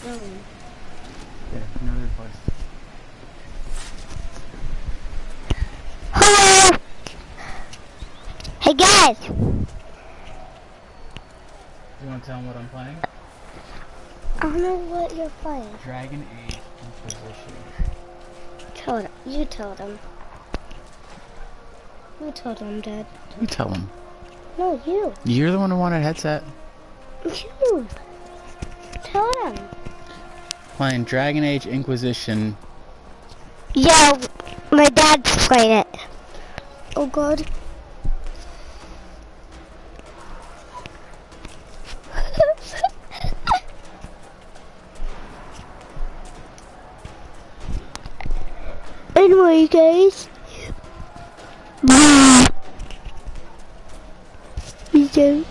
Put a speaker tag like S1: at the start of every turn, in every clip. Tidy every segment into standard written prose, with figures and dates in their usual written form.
S1: No.
S2: Yeah, another place.
S1: Hello! Hey guys!
S2: You want to tell them what I'm playing?
S1: I don't know what you're playing.
S2: Dragon Age Inquisition.
S1: You told him. You told him, Dad.
S2: You tell them.
S1: No, you.
S2: You're the one who wanted a headset.
S1: You. Tell him.
S2: Playing Dragon Age Inquisition.
S1: Yeah, my dad's playing it. Oh God. Anyway, guys. You do.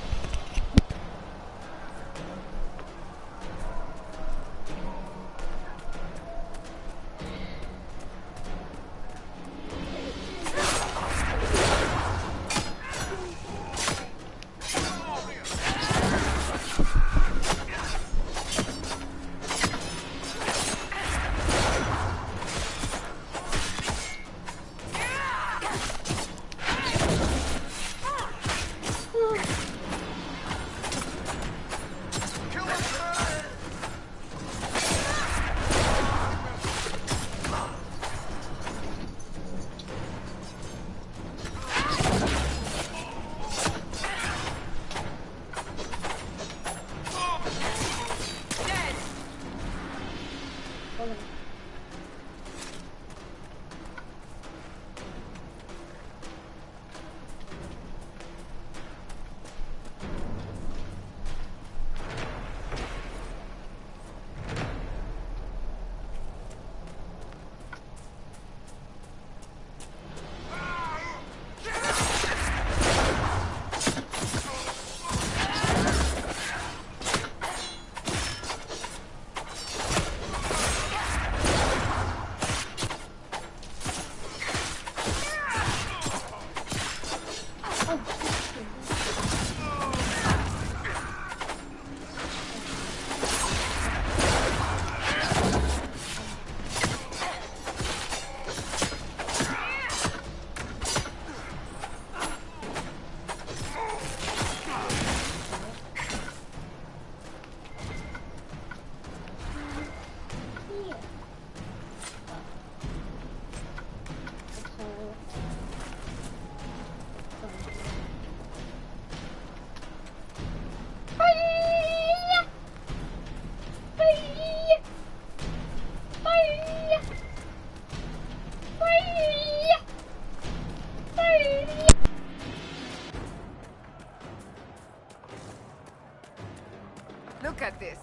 S3: Look at this.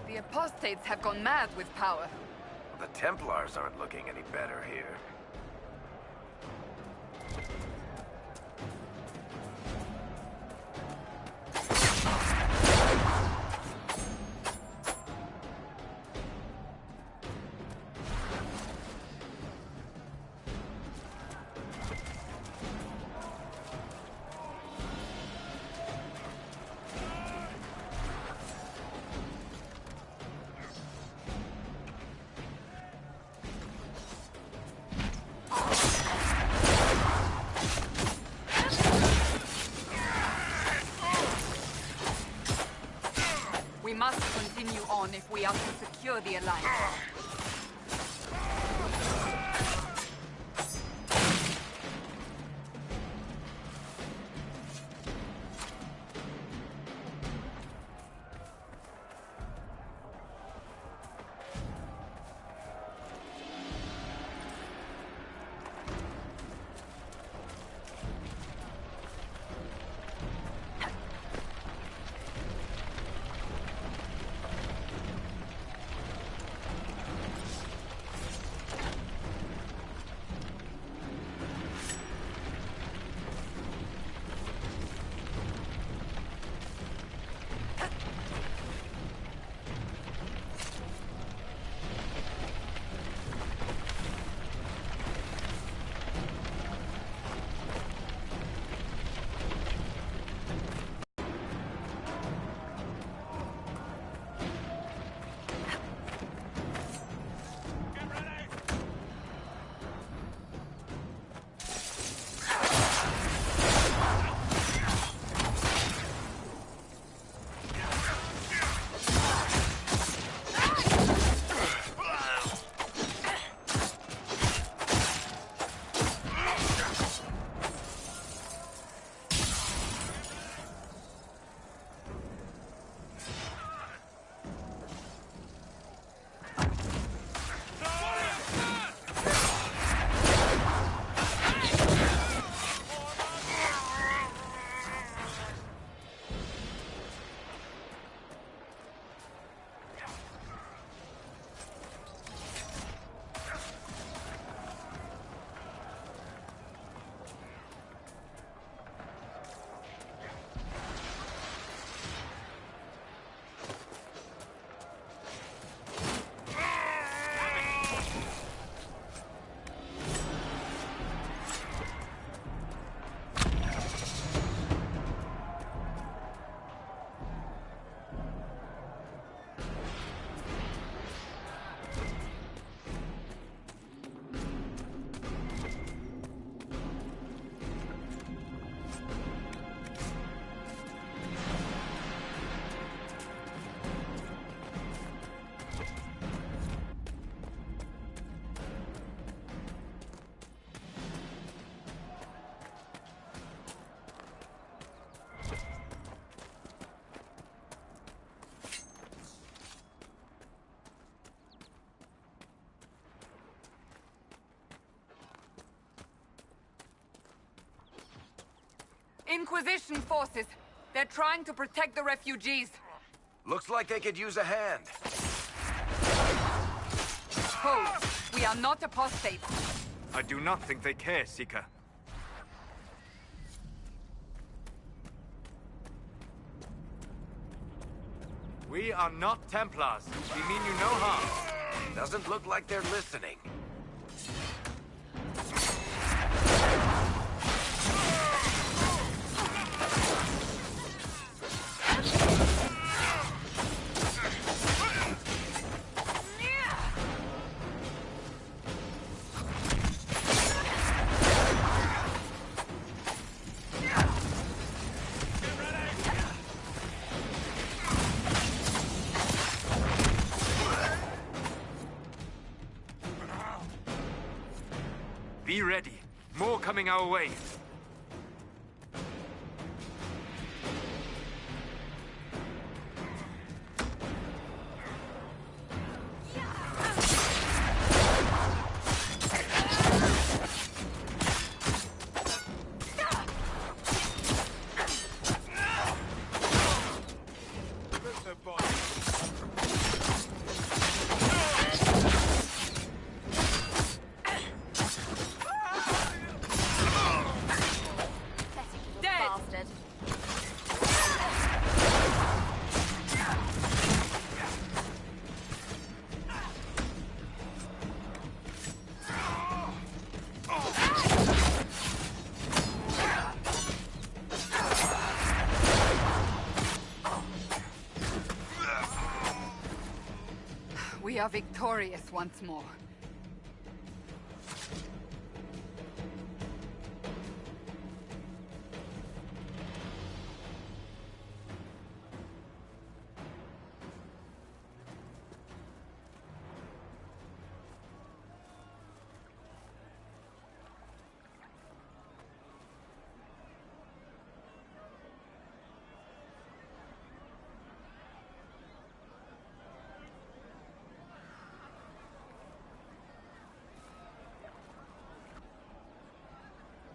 S3: The apostates have gone mad with power.
S4: The Templars aren't looking any better here.
S3: We must continue on if we are to secure the Alliance. Inquisition forces. They're trying to protect the refugees.
S4: Looks like they could use a hand.
S3: Hold. We are not apostates.
S5: I do not think they care, Seeker. We are not Templars. We mean you no harm.
S4: Doesn't look like they're listening.
S5: Be ready. More coming our way.
S3: We are victorious once more.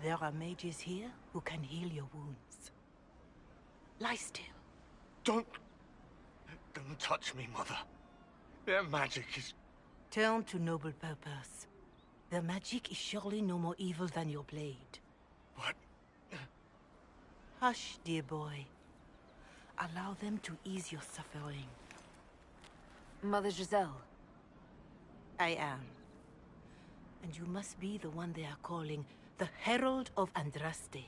S6: There are mages here who can heal your wounds. Lie still.
S7: Don't touch me, Mother. Their magic is...
S6: Turn to noble purpose. Their magic is surely no more evil than your blade.
S7: What?
S6: Hush, dear boy. Allow them to ease your suffering.
S8: Mother Giselle.
S6: I am. And you must be the one they are calling the Herald of Andraste.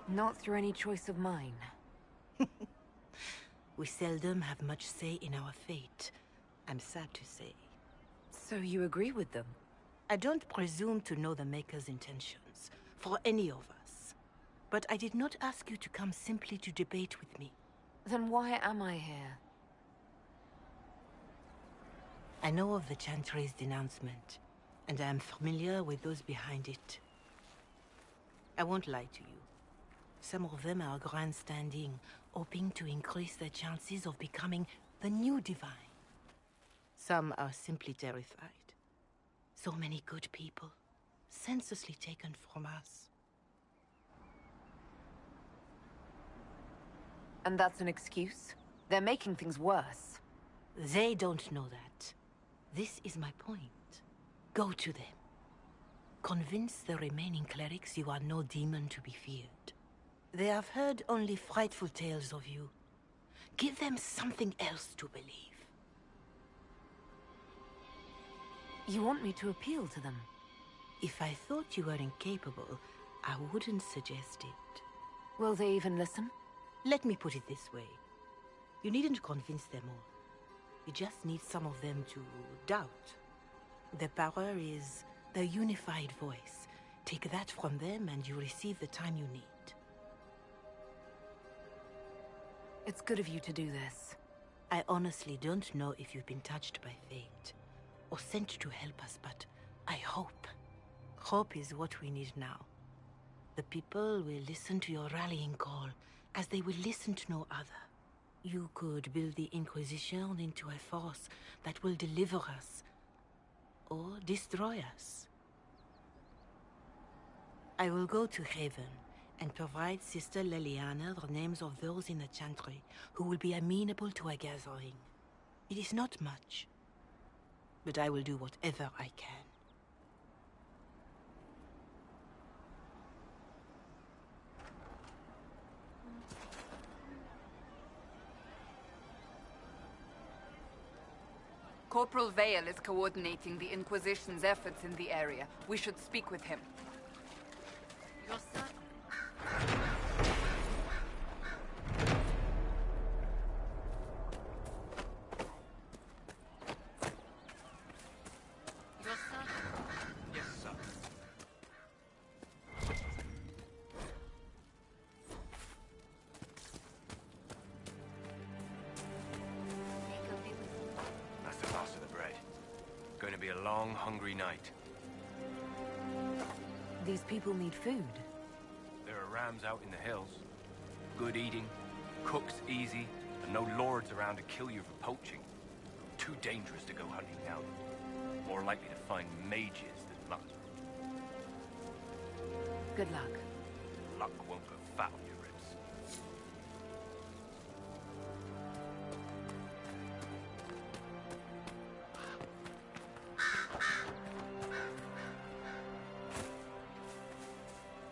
S8: Not through any choice of mine.
S6: We seldom have much say in our fate, I'm sad to say.
S8: So you agree with them?
S6: I don't presume to know the Maker's intentions, for any of us. But I did not ask you to come simply to debate with me.
S8: Then why am I here?
S6: I know of the Chantry's denouncement, and I am familiar with those behind it. I won't lie to you. Some of them are grandstanding, hoping to increase their chances of becoming the new divine. Some are simply terrified. So many good people, senselessly taken from us.
S8: And that's an excuse? They're making things worse.
S6: They don't know that. This is my point. Go to them. Convince the remaining clerics you are no demon to be feared. They have heard only frightful tales of you. Give them something else to believe.
S8: You want me to appeal to them?
S6: If I thought you were incapable, I wouldn't suggest it.
S8: Will they even listen?
S6: Let me put it this way. You needn't convince them all. You just need some of them to doubt. Their power is their unified voice. Take that from them and you receive the time you need.
S8: It's good of you to do this.
S6: I honestly don't know if you've been touched by fate, or sent to help us, but I hope. Hope is what we need now. The people will listen to your rallying call, as they will listen to no other. You could build the Inquisition into a force that will deliver us. or destroy us. I will go to Haven and provide Sister Leliana the names of those in the Chantry who will be amenable to a gathering. It is not much, but I will do whatever I can.
S3: Corporal Vale is coordinating the Inquisition's efforts in the area. We should speak with him.
S8: Your son. Your son.
S7: Yes, sir.
S4: That's the last of the bread. Going to be a long, hungry night.
S8: These people need food.
S4: There are rams out in the hills. Good eating, cooks easy, and no lords around to kill you for poaching. Too dangerous to go hunting now. More likely to find mages than luck.
S8: Good luck.
S4: Luck won't go fat on your ribs.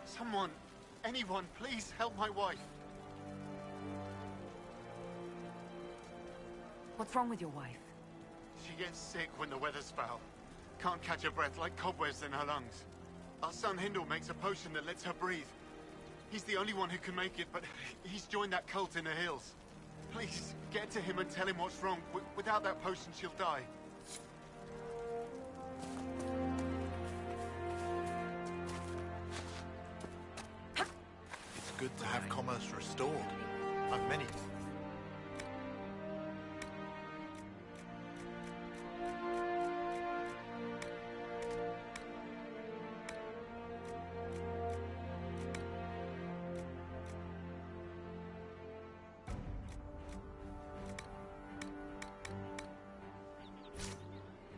S7: Someone, anyone, please help my wife.
S8: What's wrong with your wife?
S7: She gets sick when the weather's foul. Can't catch her breath, like cobwebs in her lungs. Our son Hindle makes a potion that lets her breathe. He's the only one who can make it, but he's joined that cult in the hills. Please, get to him and tell him what's wrong. Without that potion, she'll die.
S9: It's good to have commerce restored. I've many.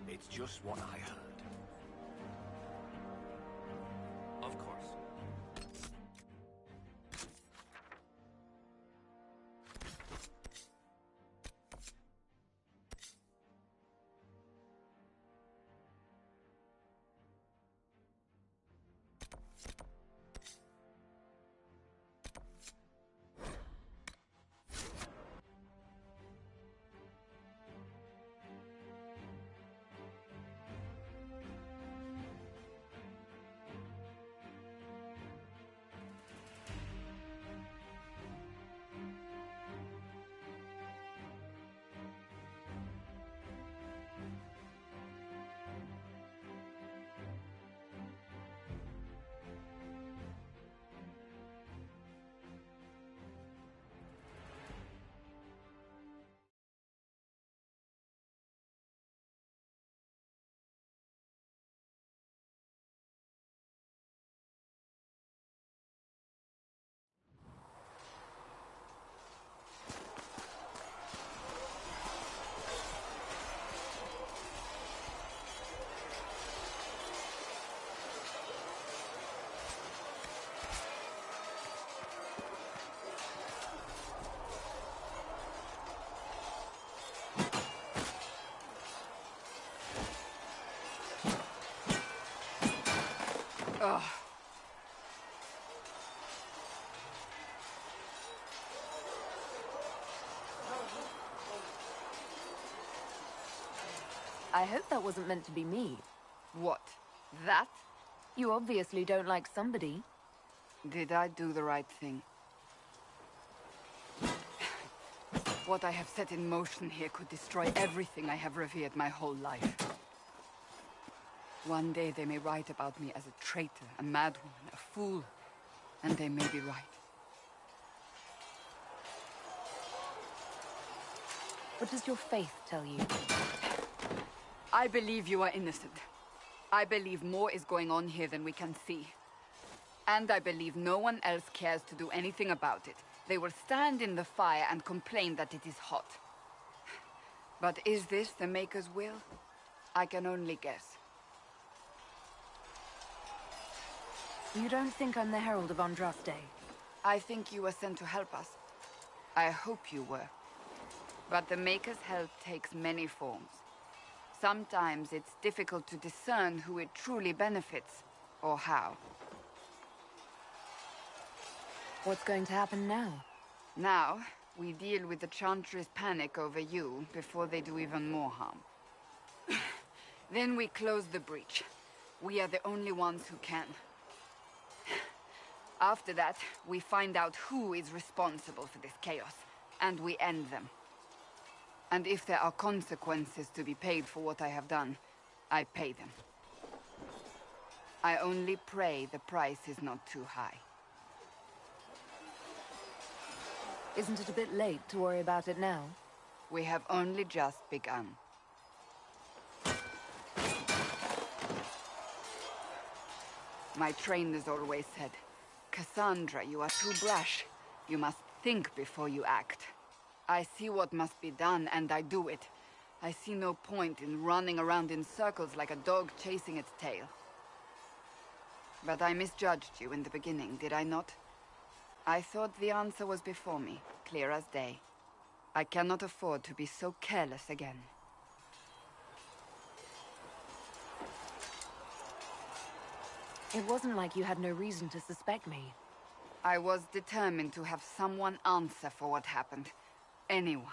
S4: It's just what I heard. Of course.
S3: Ugh.
S8: I hope that wasn't meant to be me.
S3: What? That?
S8: You obviously don't like somebody.
S3: Did I do the right thing? What I have set in motion here could destroy everything I have revered my whole life. One day they may write about me as a traitor, a madwoman, a fool, and they may be right.
S8: What does your faith tell you?
S3: I believe you are innocent. I believe more is going on here than we can see. And I believe no one else cares to do anything about it. They will stand in the fire and complain that it is hot. But is this the Maker's will? I can only guess.
S8: You don't think I'm the Herald of Andraste?
S3: I think you were sent to help us. I hope you were. But the Maker's help takes many forms. Sometimes it's difficult to discern who it truly benefits, or how.
S8: What's going to happen now?
S3: Now, we deal with the Chantry's panic over you before they do even more harm. Then we close the breach. We are the only ones who can. After that, we find out who is responsible for this chaos, and we end them. And if there are consequences to be paid for what I have done, I pay them. I only pray the price is not too high.
S8: Isn't it a bit late to worry about it now?
S3: We have only just begun. My trainers always said, Cassandra, you are too brash. You must think before you act. I see what must be done, and I do it. I see no point in running around in circles like a dog chasing its tail. But I misjudged you in the beginning, did I not? I thought the answer was before me, clear as day. I cannot afford to be so careless again.
S8: It wasn't like you had no reason to suspect me.
S3: I was determined to have someone answer for what happened. Anyone.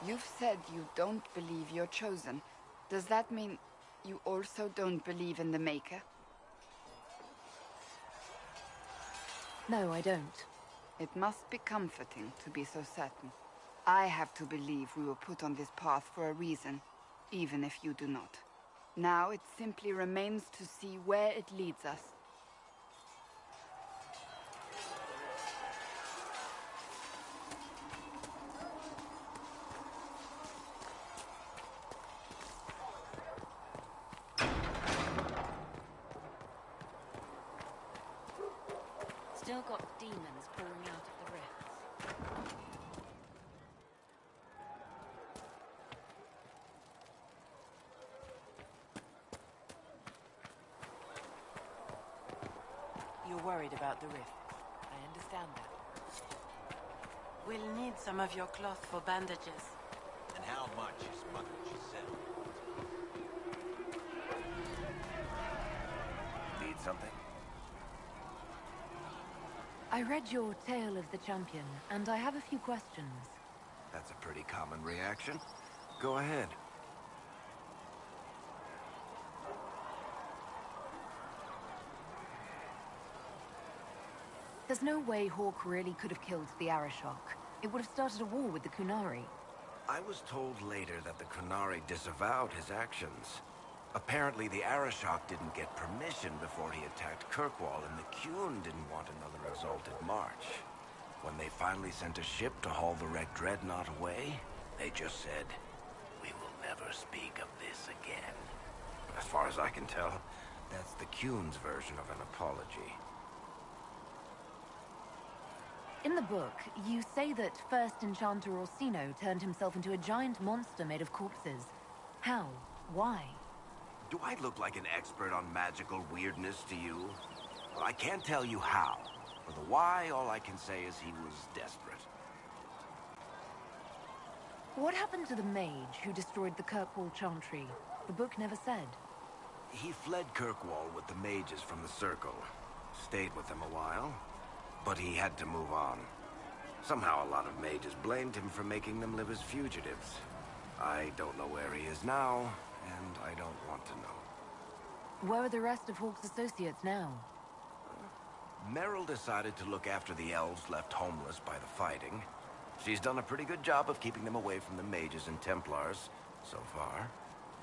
S3: You've said you don't believe you're chosen. Does that mean you also don't believe in the Maker?
S8: No, I don't.
S3: It must be comforting to be so certain. I have to believe we were put on this path for a reason, even if you do not. Now it simply remains to see where it leads us.
S8: Still got demons pouring out of the rifts.
S6: You're worried about the rift. I understand that. We'll need some of your cloth for bandages.
S9: And how much is what you sell?
S4: Need something?
S8: I read your Tale of the Champion, and I have a few questions.
S4: That's a pretty common reaction. Go ahead.
S8: There's no way Hawk really could have killed the Arishok. It would have started a war with the Kunari.
S10: I was told later that the Kunari disavowed his actions. Apparently the Arishok didn't get permission before he attacked Kirkwall, and the Qun didn't want another exalted march. When they finally sent a ship to haul the wrecked dreadnought away, they just said, "We will never speak of this again." As far as I can tell, that's the Qun's version of an apology.
S8: In the book, you say that First Enchanter Orsino turned himself into a giant monster made of corpses. How? Why?
S10: Do I look like an expert on magical weirdness to you? Well, I can't tell you how. For the why, all I can say is he was desperate.
S8: What happened to the mage who destroyed the Kirkwall Chantry? The book never said.
S10: He fled Kirkwall with the mages from the Circle. Stayed with them a while, but he had to move on. Somehow a lot of mages blamed him for making them live as fugitives. I don't know where he is now, and I don't want to know.
S8: Where are the rest of Hawk's associates now?
S10: Meryl decided to look after the elves left homeless by the fighting. She's done a pretty good job of keeping them away from the mages and Templars, so far.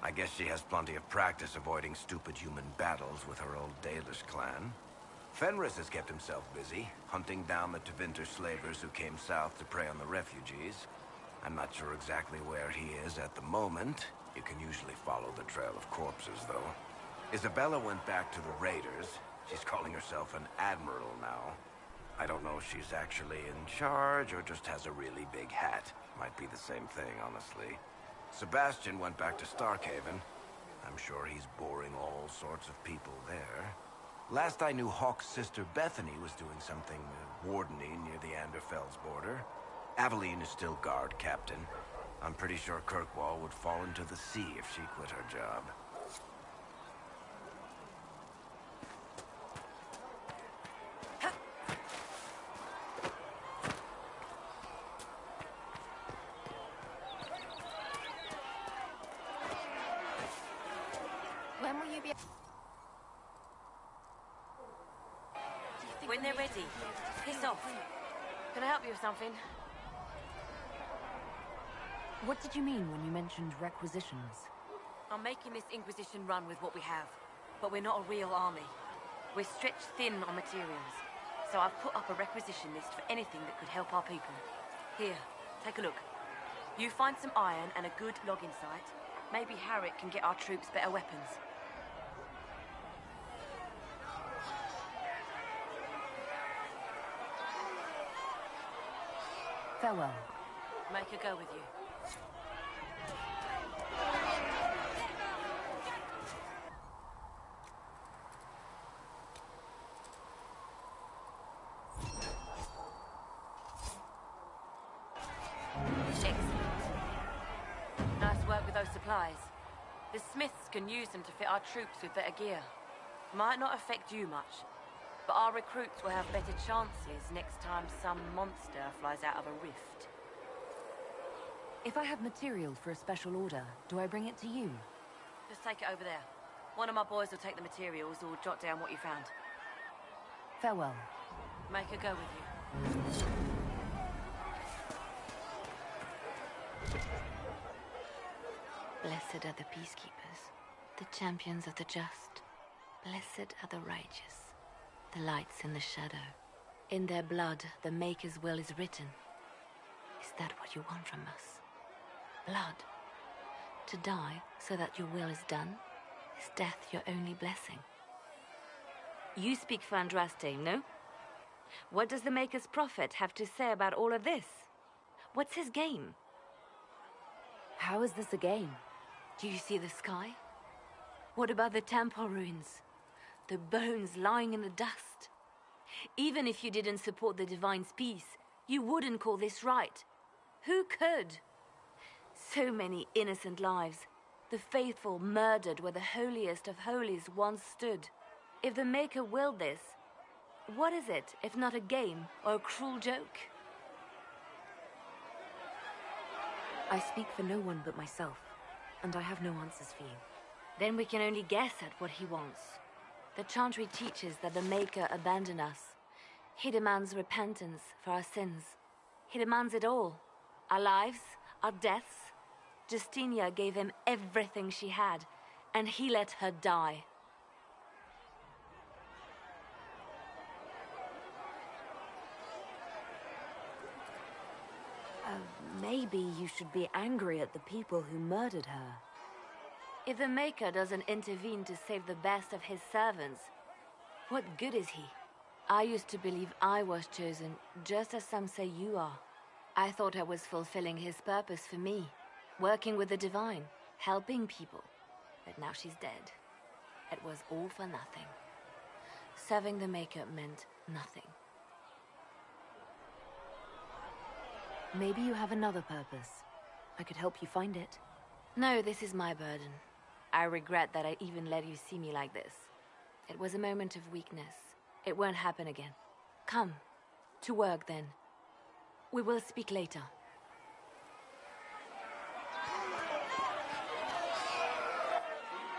S10: I guess she has plenty of practice avoiding stupid human battles with her old Dalish clan. Fenris has kept himself busy, hunting down the Tevinter slavers who came south to prey on the refugees. I'm not sure exactly where he is at the moment. You can usually follow the trail of corpses, though. Isabella went back to the raiders. She's calling herself an admiral now. I don't know if she's actually in charge or just has a really big hat. Might be the same thing, honestly. Sebastian went back to Starkhaven. I'm sure he's boring all sorts of people there. Last I knew, Hawke's sister Bethany was doing something wardeny near the Anderfell's border. Aveline is still guard captain. I'm pretty sure Kirkwall would fall into the sea if she quit her job.
S8: When will you be...
S11: When they're ready, piss off. Can I help you with something?
S8: What did you mean when you mentioned requisitions?
S11: I'm making this Inquisition run with what we have, but we're not a real army. We're stretched thin on materials, so I've put up a requisition list for anything that could help our people. Here, take a look. You find some iron and a good logging site. Maybe Harriet can get our troops better weapons.
S8: Farewell.
S11: Make her go with you. Excellent. Nice work with those supplies. The smiths can use them to fit our troops with better gear. Might not affect you much, but our recruits will have better chances next time some monster flies out of a rift.
S8: If I have material for a special order, do I bring it to you?
S11: Just take it over there. One of my boys will take the materials or jot down what you found.
S8: Farewell.
S11: Make her go with you.
S8: Blessed are the peacekeepers, the champions of the just. Blessed are the righteous, the lights in the shadow. In their blood, the Maker's will is written. Is that what you want from us? Blood? To die so that your will is done? Is death your only blessing?
S11: You speak for Andraste, no? What does the Maker's prophet have to say about all of this? What's his game?
S8: How is this a game?
S11: Do you see the sky? What about the temple ruins? The bones lying in the dust? Even if you didn't support the Divine's peace, you wouldn't call this right. Who could? So many innocent lives. The faithful murdered where the holiest of holies once stood. If the Maker willed this, what is it if not a game or a cruel joke?
S8: I speak for no one but myself, and I have no answers for you.
S11: Then we can only guess at what he wants. The Chantry teaches that the Maker abandoned us. He demands repentance for our sins. He demands it all. Our lives, our deaths. Justinia gave him everything she had, and he let her die.
S8: Maybe you should be angry at the people who murdered her.
S11: If the Maker doesn't intervene to save the best of his servants, what good is he? I used to believe I was chosen, just as some say you are. I thought I was fulfilling his purpose for me, working with the Divine, helping people. But now she's dead. It was all for nothing. Serving the Maker meant nothing.
S8: Maybe you have another purpose. I could help you find it.
S11: No, this is my burden. I regret that I even let you see me like this. It was a moment of weakness. It won't happen again. Come, to work then. We will speak later.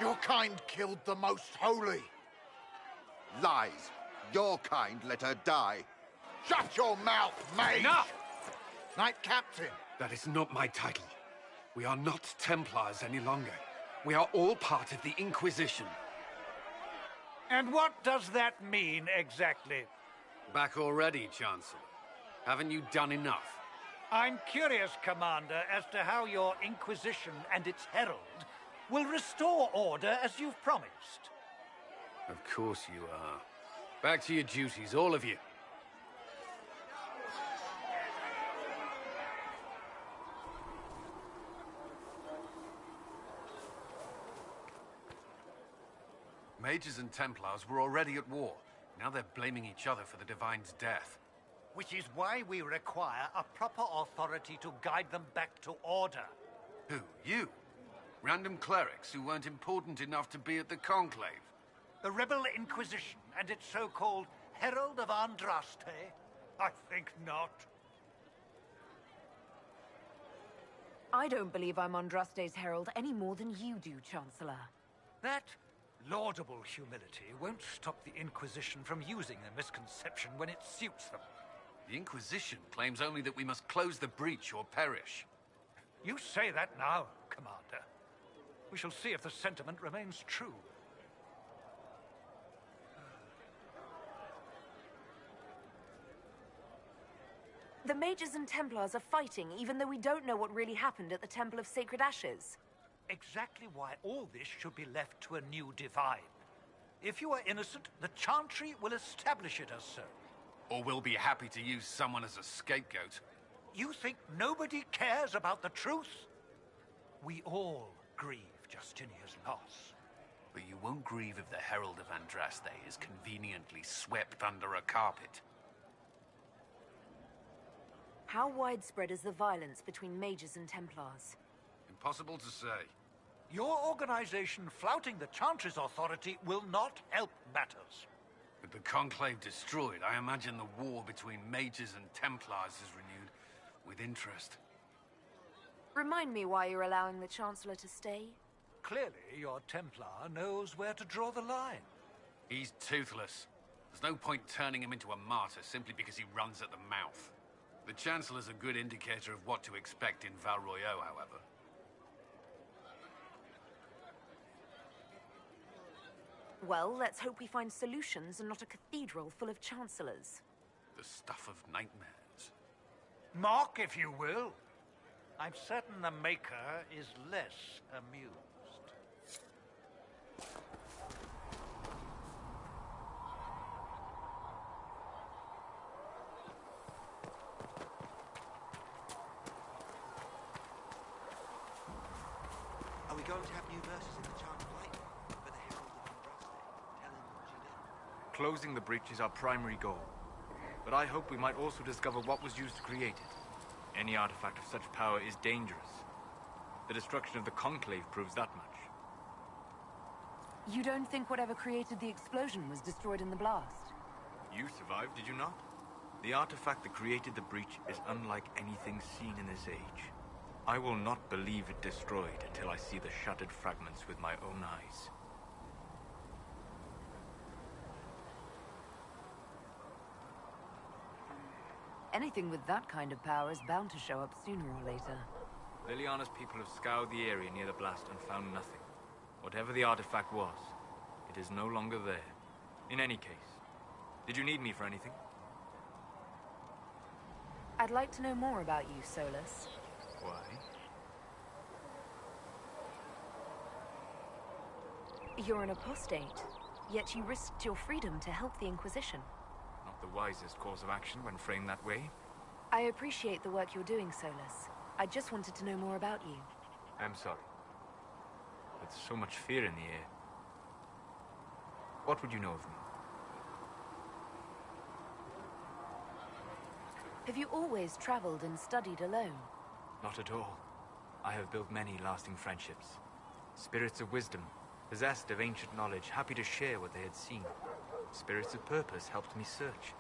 S12: Your kind killed the most holy.
S13: Lies. Your kind let her die.
S12: Shut your mouth, mate!
S4: Enough!
S12: Knight Captain.
S4: That is not my title. We are not Templars any longer. We are all part of the Inquisition.
S14: And what does that mean, exactly?
S4: Back already, Chancellor. Haven't you done enough?
S14: I'm curious, Commander, as to how your Inquisition and its herald will restore order as you've promised.
S4: Of course you are. Back to your duties, all of you. Mages and Templars were already at war. Now they're blaming each other for the Divine's death.
S14: Which is why we require a proper authority to guide them back to order.
S4: Who? You? Random clerics who weren't important enough to be at the Conclave?
S14: The Rebel Inquisition and its so-called Herald of Andraste? I think not.
S11: I don't believe I'm Andraste's herald any more than you do, Chancellor.
S14: That laudable humility won't stop the Inquisition from using the misconception when it suits them.
S4: The Inquisition claims only that we must close the breach or perish.
S14: You say that now, Commander. We shall see if the sentiment remains true.
S11: The Mages and Templars are fighting, even though we don't know what really happened at the Temple of Sacred Ashes.
S14: Exactly why all this should be left to a new divine. If you are innocent, the Chantry will establish it as so.
S4: Or we'll be happy to use someone as a scapegoat.
S14: You think nobody cares about the truth? We all grieve Justinia's loss.
S4: But you won't grieve if the Herald of Andraste is conveniently swept under a carpet.
S11: How widespread is the violence between Mages and Templars?
S4: Impossible to say.
S14: Your organization flouting the Chantry's authority will not help matters.
S4: With the Conclave destroyed, I imagine the war between Mages and Templars is renewed with interest.
S11: Remind me why you're allowing the Chancellor to stay?
S14: Clearly, your Templar knows where to draw the line.
S4: He's toothless. There's no point turning him into a martyr simply because he runs at the mouth. The Chancellor's a good indicator of what to expect in Val Royeaux, however.
S11: Well, let's hope we find solutions and not a cathedral full of chancellors.
S4: The stuff of nightmares.
S14: Mock, if you will. I'm certain the Maker is less amused.
S9: Are we going to have new verses in the Chant of Light? For the Herald of Andraste, telling what you did?
S5: Closing the breach is our primary goal. But I hope we might also discover what was used to create it. Any artifact of such power is dangerous. The destruction of the Conclave proves that much.
S11: You don't think whatever created the explosion was destroyed in the blast?
S5: You survived, did you not? The artifact that created the breach is unlike anything seen in this age. I will not believe it destroyed until I see the shattered fragments with my own eyes.
S11: Anything with that kind of power is bound to show up sooner or later.
S5: Liliana's people have scoured the area near the blast and found nothing. Whatever the artifact was, it is no longer there. In any case, did you need me for anything?
S11: I'd like to know more about you, Solus.
S5: Why?
S11: You're an apostate, yet you risked your freedom to help the Inquisition.
S5: Not the wisest course of action when framed that way.
S11: I appreciate the work you're doing, Solus. I just wanted to know more about you.
S5: I'm sorry. With so much fear in the air. What would you know of me?
S11: Have you always traveled and studied alone?
S5: Not at all. I have built many lasting friendships. Spirits of wisdom, possessed of ancient knowledge, happy to share what they had seen. Spirits of purpose helped me search.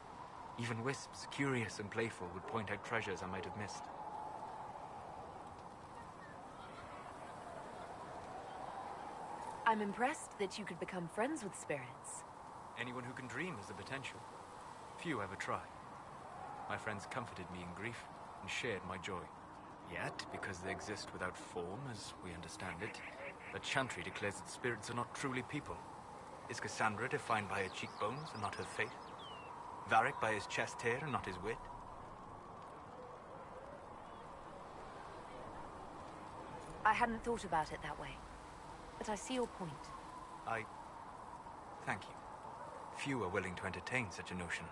S5: Even wisps, curious and playful, would point out treasures I might have missed.
S11: I'm impressed that you could become friends with spirits.
S5: Anyone who can dream has the potential. Few ever try. My friends comforted me in grief and shared my joy. Yet, because they exist without form, as we understand it, the Chantry declares that spirits are not truly people. Is Cassandra defined by her cheekbones and not her fate? Varric by his chest hair and not his wit?
S11: I hadn't thought about it that way, but I see your point.
S5: Thank you. Few are willing to entertain such a notion.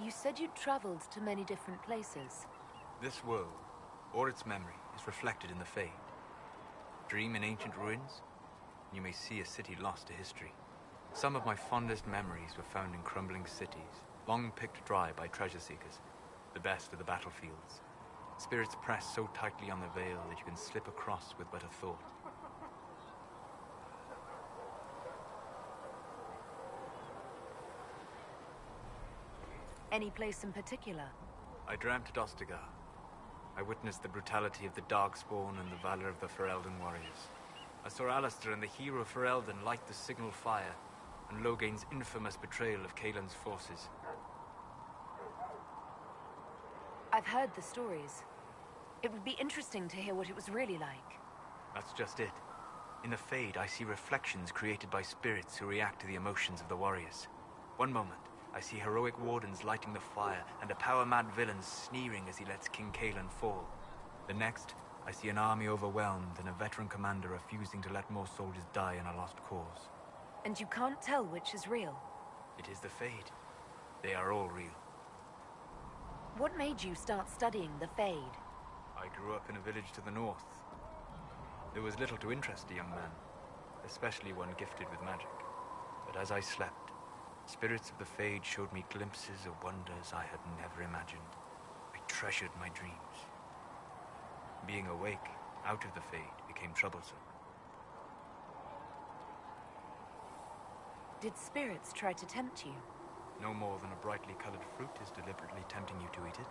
S11: You said you'd traveled to many different places.
S5: This world, or its memory, is reflected in the Fade. Dream in ancient ruins, You may see a city lost to history. Some of my fondest memories were found in crumbling cities, long picked dry by treasure seekers, the best of the battlefields. Spirits press so tightly on the veil that you can slip across with but a thought.
S11: Any place in particular?
S5: I dreamt at Ostagar. I witnessed the brutality of the Darkspawn and the valor of the Ferelden warriors. I saw Alistair and the hero Ferelden light the signal fire, and Logain's infamous betrayal of Caelan's forces.
S11: I've heard the stories. It would be interesting to hear what it was really like.
S5: That's just it. In the Fade, I see reflections created by spirits who react to the emotions of the warriors. One moment, I see heroic wardens lighting the fire, and a power-mad villain sneering as he lets King Caelan fall. The next, I see an army overwhelmed and a veteran commander refusing to let more soldiers die in a lost cause.
S11: And you can't tell which is real?
S5: It is the Fade. They are all real.
S11: What made you start studying the Fade?
S5: I grew up in a village to the north. There was little to interest a young man, especially one gifted with magic. But as I slept, spirits of the Fade showed me glimpses of wonders I had never imagined. I treasured my dreams. Being awake, out of the Fade, became troublesome.
S11: Did spirits try to tempt you?
S5: No more than a brightly colored fruit is deliberately tempting you to eat it.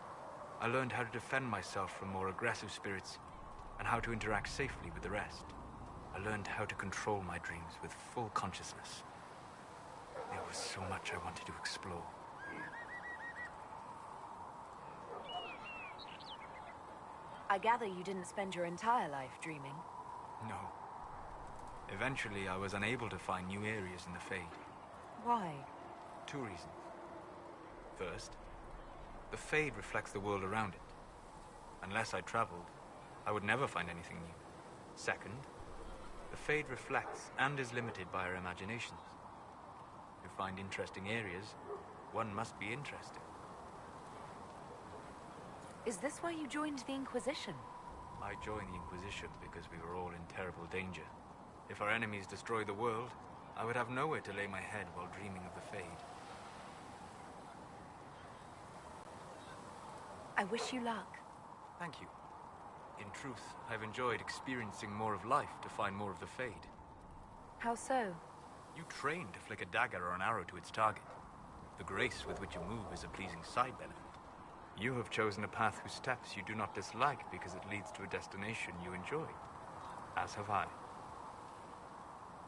S5: I learned how to defend myself from more aggressive spirits, and how to interact safely with the rest. I learned how to control my dreams with full consciousness. There was so much I wanted to explore.
S11: I gather you didn't spend your entire life dreaming.
S5: No. Eventually, I was unable to find new areas in the Fade.
S11: Why?
S5: 2 reasons. First, the Fade reflects the world around it. Unless I traveled, I would never find anything new. Second, the Fade reflects and is limited by our imaginations. To find interesting areas, one must be interested.
S11: Is this why you joined the Inquisition?
S5: I joined the Inquisition because we were all in terrible danger. If our enemies destroy the world, I would have nowhere to lay my head while dreaming of the Fade.
S11: I wish you luck.
S5: Thank you. In truth, I've enjoyed experiencing more of life to find more of the Fade.
S11: How so?
S5: You train to flick a dagger or an arrow to its target. The grace with which you move is a pleasing side benefit. You have chosen a path whose steps you do not dislike because it leads to a destination you enjoy. As have I.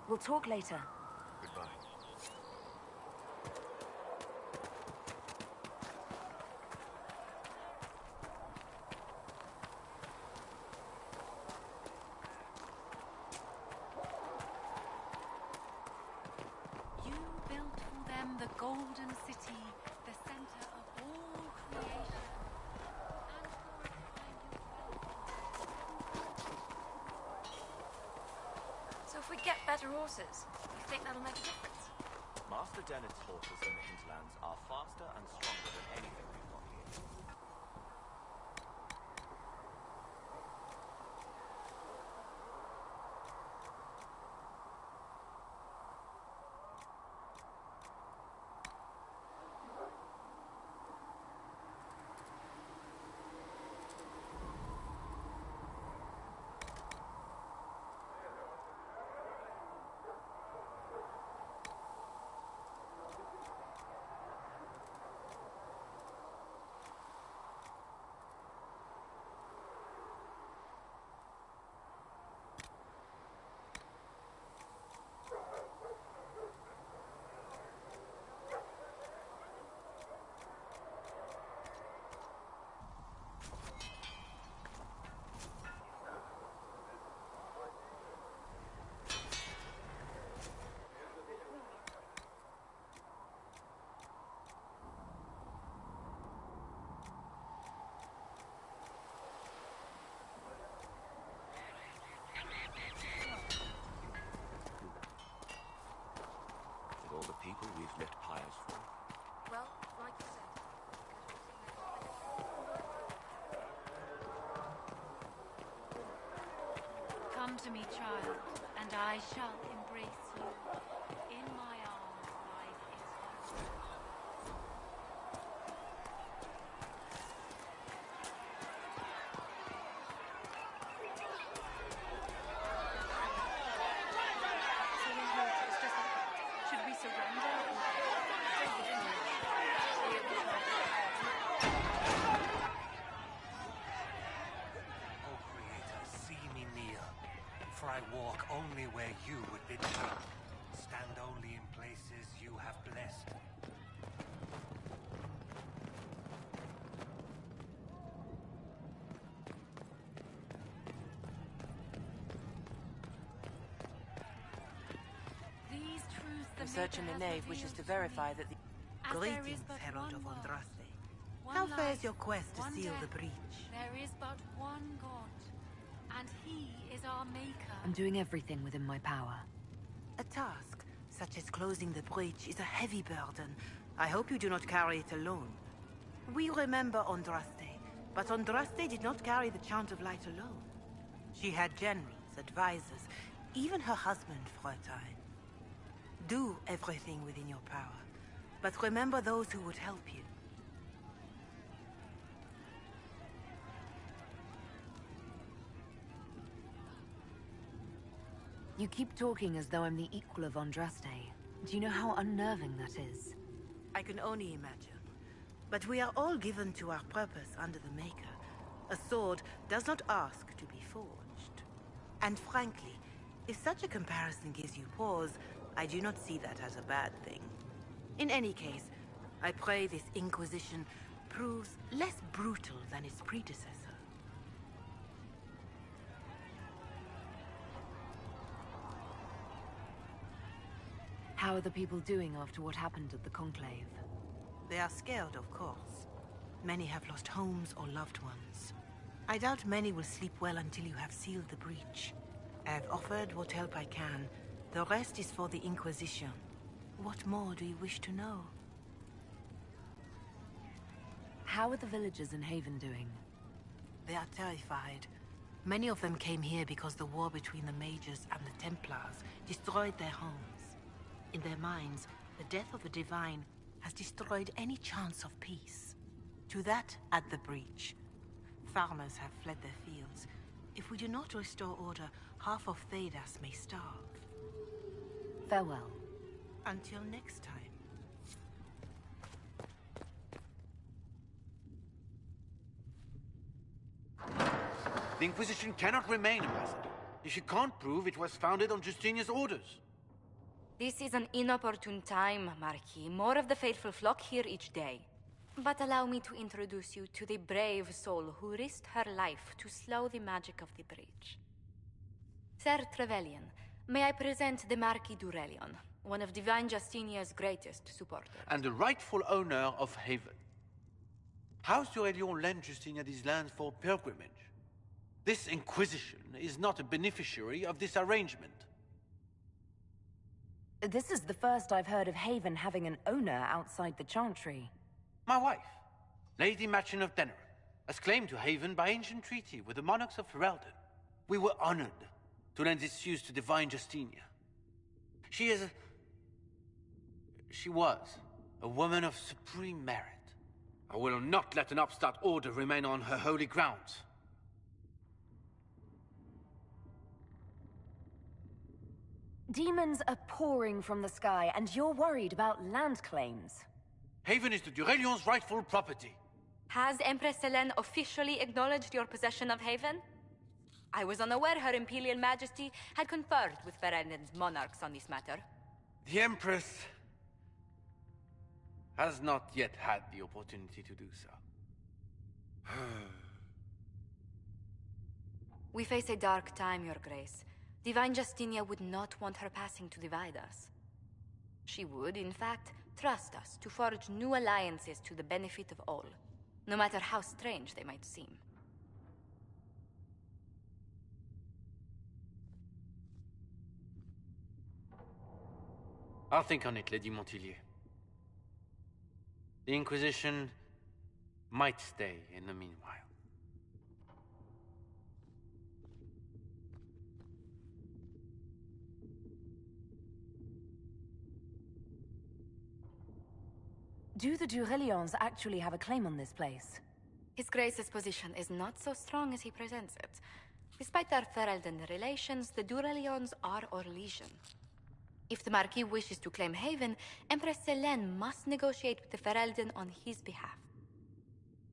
S11: We'll talk later.
S5: Goodbye.
S8: You built for them the golden city, the center of all creation.
S15: So if we get better horses, you think that'll make a difference?
S16: Master Dennett's horses in the hinterlands are faster and stronger than anything we've got here. With all the people we've lit pyres for.
S15: Well, like you said.
S8: Come to me, child, and I shall
S11: embrace you. In my arms lies eternal. So we heard it was just like that. Should we surrender?
S9: O Creator, see me kneel, for I walk only where you would bid me. Stand only in places you have blessed.
S11: These truths the
S6: Research in
S11: Maker
S6: the
S11: has
S6: nave wishes to
S11: revealed
S6: verify that the...
S11: As there is
S6: Greetings,
S11: but
S6: Herald
S11: one
S6: of
S11: world,
S6: Andraste.
S11: one
S6: How fares
S11: life,
S6: your quest to
S11: one
S6: seal
S11: death.
S6: the breach?
S11: There is but one God, and He is our Maker.
S8: I'm doing everything within my power.
S6: A task, such as closing the breach, is a heavy burden. I hope you do not carry it alone. We remember Andraste, but Andraste did not carry the Chant of Light alone. She had generals, advisors, even her husband for a time. Do everything within your power, but remember those who would help you.
S8: You keep talking as though I'm the equal of Andraste. Do you know how unnerving that is?
S6: I can only imagine. But we are all given to our purpose under the Maker. A sword does not ask to be forged. And frankly, if such a comparison gives you pause, I do not see that as a bad thing. In any case, I pray this Inquisition proves less brutal than its predecessor.
S8: How are the people doing after what happened at the Conclave?
S6: They are scared, of course. Many have lost homes or loved ones. I doubt many will sleep well until you have sealed the breach. I have offered what help I can. The rest is for the Inquisition. What more do you wish to know?
S8: How are the villagers in Haven doing?
S6: They are terrified. Many of them came here because the war between the Mages and the Templars destroyed their homes. In their minds, the death of a divine has destroyed any chance of peace. To that, add the breach. Farmers have fled their fields. If we do not restore order, half of Thedas may starve.
S8: Farewell.
S6: Until next time.
S13: The Inquisition cannot remain, Ambassador, if you can't prove it was founded on Justinia's orders.
S15: This is an inopportune time, Marquis. More of the faithful flock here each day. But allow me to introduce you to the brave soul who risked her life to slow the magic of the breach. Sir Trevelyan, may I present the Marquis d'Aurelion, one of Divine Justinia's greatest supporters.
S13: And the rightful owner of Haven. House d'Aurelion lent Justinia these lands for pilgrimage. This Inquisition is not a beneficiary of this arrangement.
S8: This is the first I've heard of Haven having an owner outside the Chantry.
S13: My wife, Lady Machin of Denerim, has claimed to Haven by ancient treaty with the monarchs of Ferelden. We were honored to lend its use to Divine Justinia. She was a woman of supreme merit. I will not let an upstart order remain on her holy grounds.
S8: Demons are pouring from the sky, and you're worried about land claims.
S13: Haven is the d'Aurelion's rightful property.
S15: Has Empress Selene officially acknowledged your possession of Haven? I was unaware Her Imperial Majesty had conferred with Ferelden's monarchs on this matter.
S13: The Empress has not yet had the opportunity to do so.
S15: We face a dark time, Your Grace. Divine Justinia would not want her passing to divide us. She would, in fact, trust us to forge new alliances to the benefit of all, no matter how strange they might seem.
S13: I'll think on it, Lady Montillier. The Inquisition might stay in the meanwhile.
S17: Do the Durelions actually have a claim on this place?
S15: His Grace's position is not so strong as he presents it. Despite their Ferelden relations, the Durelions are our legion. If the Marquis wishes to claim Haven, Empress Selene must negotiate with the Ferelden on his behalf.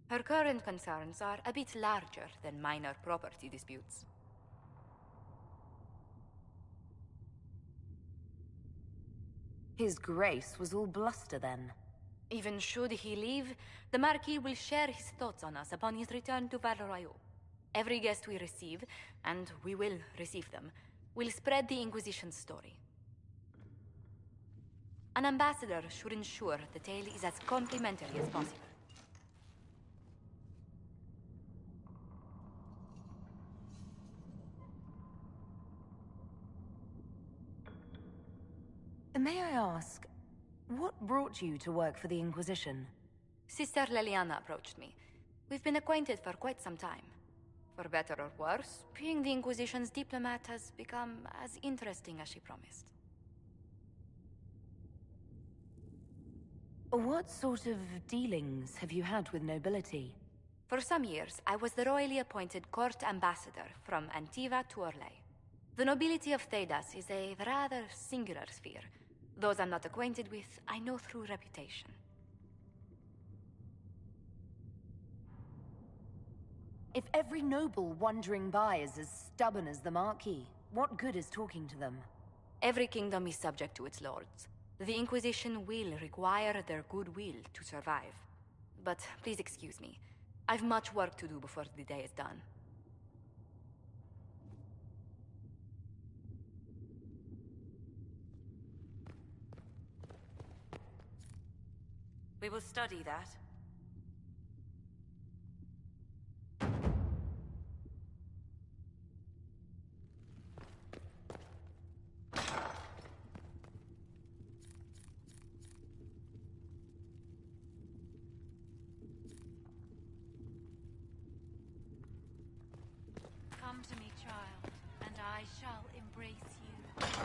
S15: Her current concerns are a bit larger than minor property disputes.
S17: His Grace was all bluster then.
S15: Even should he leave, the Marquis will share his thoughts on us upon his return to Val Royeaux. Every guest we receive, and we will receive them, will spread the Inquisition's story. An ambassador should ensure the tale is as complimentary as possible.
S17: May I ask, what brought you to work for the Inquisition?
S15: Sister Leliana approached me. We've been acquainted for quite some time. For better or worse, being the Inquisition's diplomat has become as interesting as she promised.
S17: What sort of dealings have you had with nobility?
S15: For some years, I was the royally appointed court ambassador from Antiva to Orlais. The nobility of Thedas is a rather singular sphere. Those I'm not acquainted with, I know through reputation.
S17: If every noble wandering by is as stubborn as the Marquis, what good is talking to them?
S15: Every kingdom is subject to its lords. The Inquisition will require their goodwill to survive. But please excuse me. I've much work to do before the day is done.
S11: We will study that.
S15: Come to me, child, and I shall embrace you.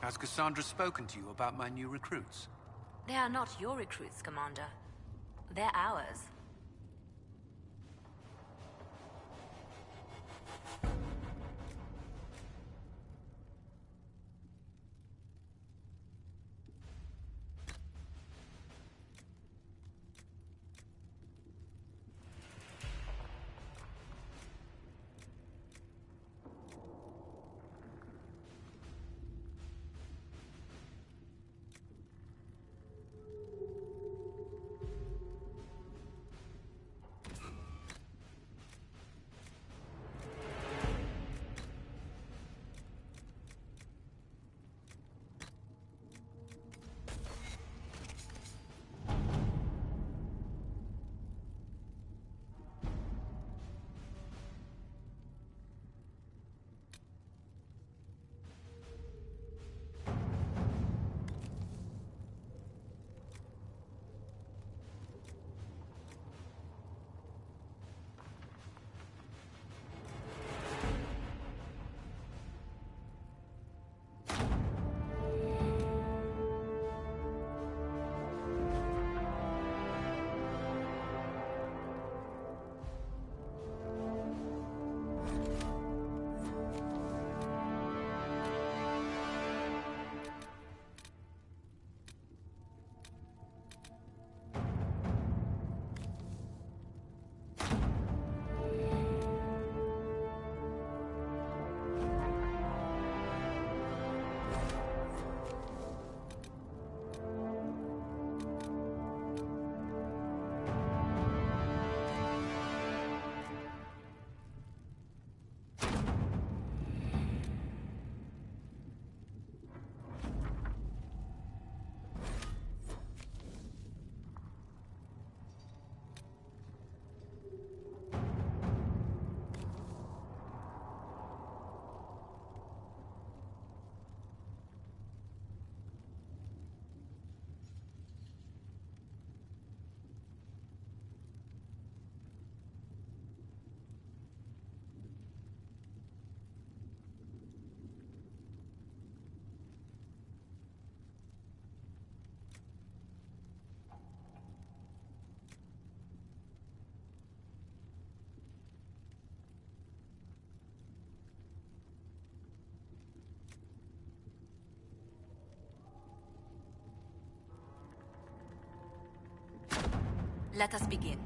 S13: Has Cassandra spoken to you about my new recruits?
S11: They are not your recruits, Commander. They're ours.
S15: Let us begin.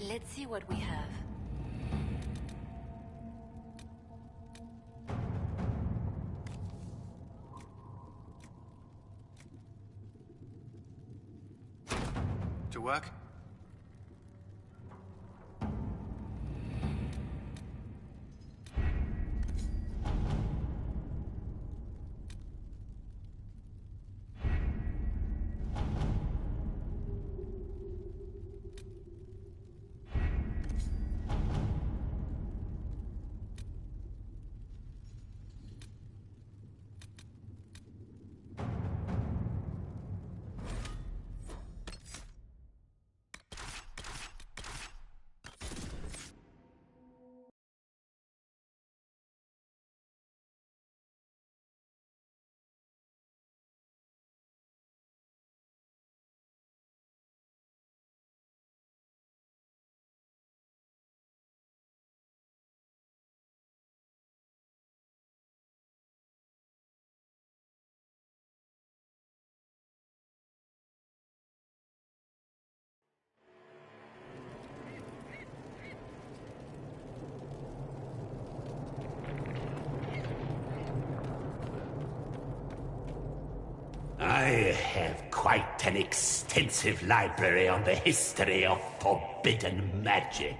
S11: Let's see what we have.
S5: To work?
S18: I have quite an extensive library on the history of forbidden magic.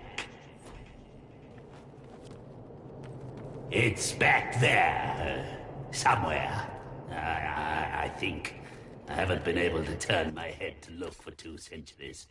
S18: It's back there, somewhere. I think. I haven't been able to turn my head to look for 2 centuries.